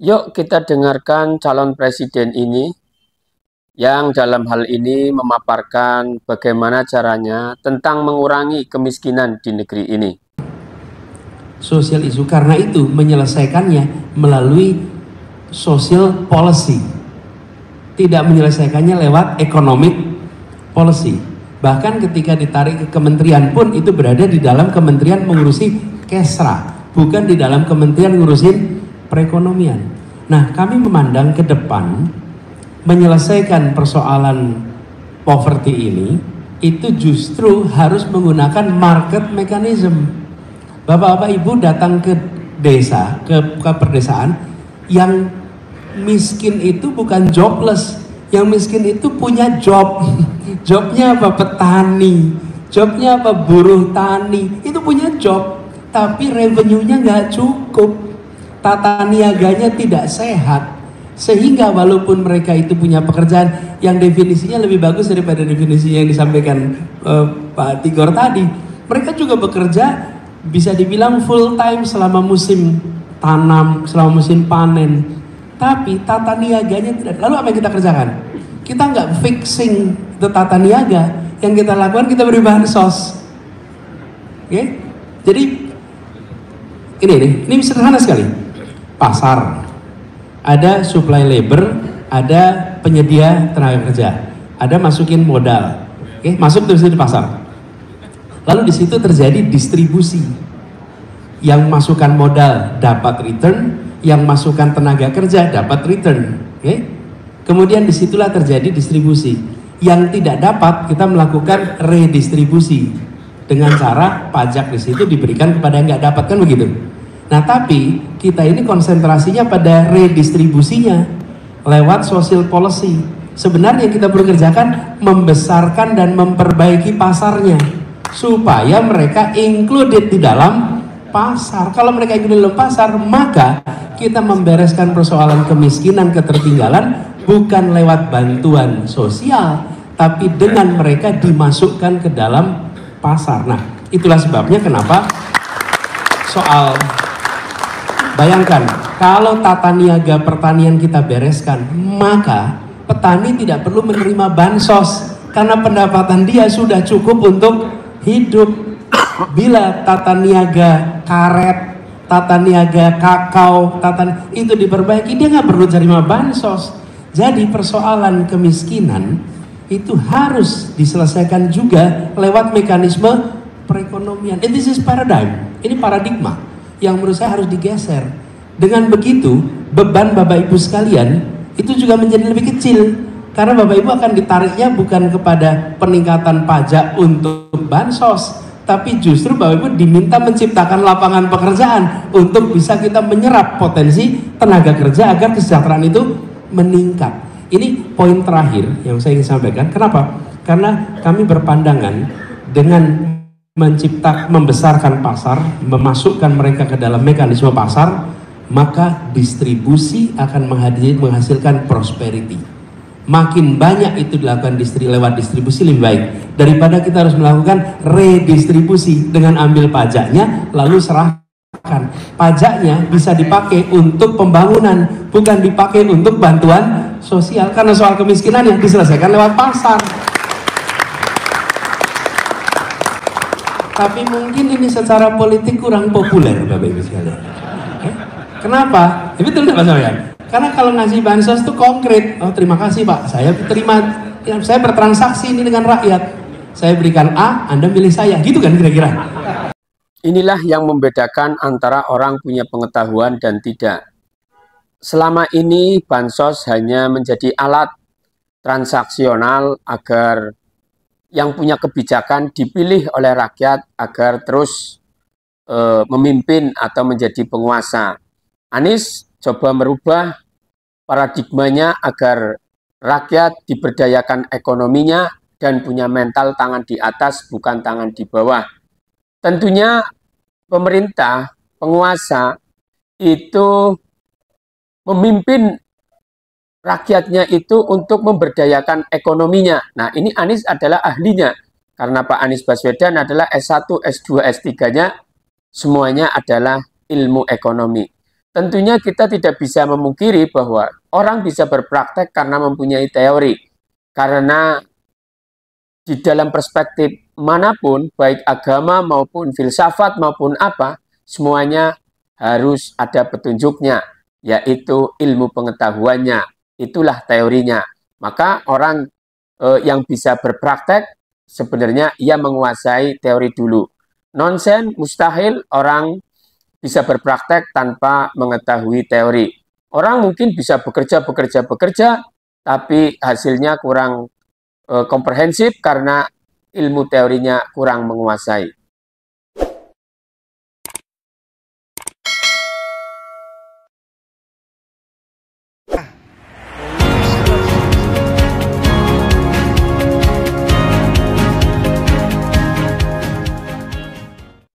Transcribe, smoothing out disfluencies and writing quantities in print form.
Yuk kita dengarkan calon presiden ini yang dalam hal ini memaparkan bagaimana caranya tentang mengurangi kemiskinan di negeri ini. Social issue, karena itu menyelesaikannya melalui social policy, tidak menyelesaikannya lewat economic policy. Bahkan ketika ditarik ke kementerian pun itu berada di dalam kementerian mengurusi kesra, bukan di dalam kementerian ngurusin perekonomian. Nah, kami memandang ke depan menyelesaikan persoalan poverty ini itu justru harus menggunakan market mechanism. Bapak-bapak ibu datang ke desa, ke perdesaan, yang miskin itu bukan jobless, yang miskin itu punya job. Jobnya apa? Petani. Jobnya apa? Buruh tani. Itu punya job, tapi revenue-nya nggak cukup. Tata niaganya tidak sehat. Sehingga walaupun mereka itu punya pekerjaan yang definisinya lebih bagus daripada definisi yang disampaikan Pak Tigor tadi, mereka juga bekerja bisa dibilang full time selama musim tanam, selama musim panen. Tapi tata niaganya tidak. Lalu apa yang kita kerjakan? Kita nggak fixing the tata niaga. Yang kita lakukan, kita beri bansos. Oke? Jadi ini sederhana sekali. Pasar, ada supply labor, ada penyedia tenaga kerja, ada masukin modal, oke? Masuk terus di pasar. Lalu di situ terjadi distribusi. Yang masukkan modal dapat return, yang masukkan tenaga kerja dapat return, oke? Kemudian disitulah terjadi distribusi. Yang tidak dapat, kita melakukan redistribusi dengan cara pajak di situ diberikan kepada yang nggak dapat, kan begitu? Nah, tapi kita ini konsentrasinya pada redistribusinya lewat social policy. Sebenarnya kita perlu kerjakan membesarkan dan memperbaiki pasarnya supaya mereka included di dalam pasar. Kalau mereka included di dalam pasar, maka kita membereskan persoalan kemiskinan, ketertinggalan bukan lewat bantuan sosial, tapi dengan mereka dimasukkan ke dalam pasar. Nah, itulah sebabnya kenapa soal, bayangkan kalau tata niaga pertanian kita bereskan, maka petani tidak perlu menerima bansos karena pendapatan dia sudah cukup untuk hidup. Bila tata niaga karet, tata niaga kakao, itu diperbaiki, dia nggak perlu terima bansos. Jadi persoalan kemiskinan itu harus diselesaikan juga lewat mekanisme perekonomian. This is paradigm, ini paradigma yang menurut saya harus digeser. Dengan begitu, beban Bapak Ibu sekalian itu juga menjadi lebih kecil. Karena Bapak Ibu akan ditariknya bukan kepada peningkatan pajak untuk bansos, tapi justru Bapak Ibu diminta menciptakan lapangan pekerjaan untuk bisa kita menyerap potensi tenaga kerja agar kesejahteraan itu meningkat. Ini poin terakhir yang saya ingin sampaikan. Kenapa? Karena kami berpandangan dengan membesarkan pasar, memasukkan mereka ke dalam mekanisme pasar, maka distribusi akan menghasilkan prosperity. Makin banyak itu dilakukan lewat distribusi lebih baik daripada kita harus melakukan redistribusi dengan ambil pajaknya lalu serahkan. Pajaknya bisa dipakai untuk pembangunan, bukan dipakai untuk bantuan sosial, karena soal kemiskinan yang diselesaikan lewat pasar. Tapi mungkin ini secara politik kurang populer, Bapak Ibu sekalian. Kenapa? Ya, betul tidak Pak Sofian? Karena kalau ngasih bansos itu konkret. Oh, terima kasih Pak, saya terima, saya bertransaksi ini dengan rakyat. Saya berikan A, Anda milih saya, gitu kan kira-kira? Inilah yang membedakan antara orang punya pengetahuan dan tidak. Selama ini bansos hanya menjadi alat transaksional agar yang punya kebijakan dipilih oleh rakyat agar terus memimpin atau menjadi penguasa. Anies coba merubah paradigmanya agar rakyat diberdayakan ekonominya dan punya mental tangan di atas bukan tangan di bawah. Tentunya pemerintah, penguasa itu memimpin rakyatnya itu untuk memberdayakan ekonominya. Nah, ini Anies adalah ahlinya. Karena Pak Anies Baswedan adalah S1, S2, S3-nya, semuanya adalah ilmu ekonomi. tentunya kita tidak bisa memungkiri bahwa orang bisa berpraktek karena mempunyai teori. Karena di dalam perspektif manapun, baik agama maupun filsafat maupun apa, semuanya harus ada petunjuknya, yaitu ilmu pengetahuannya. Itulah teorinya. Maka orang yang bisa berpraktek, sebenarnya ia menguasai teori dulu. Nonsen, mustahil orang bisa berpraktek tanpa mengetahui teori. Orang mungkin bisa bekerja, tapi hasilnya kurang komprehensif karena ilmu teorinya kurang menguasai.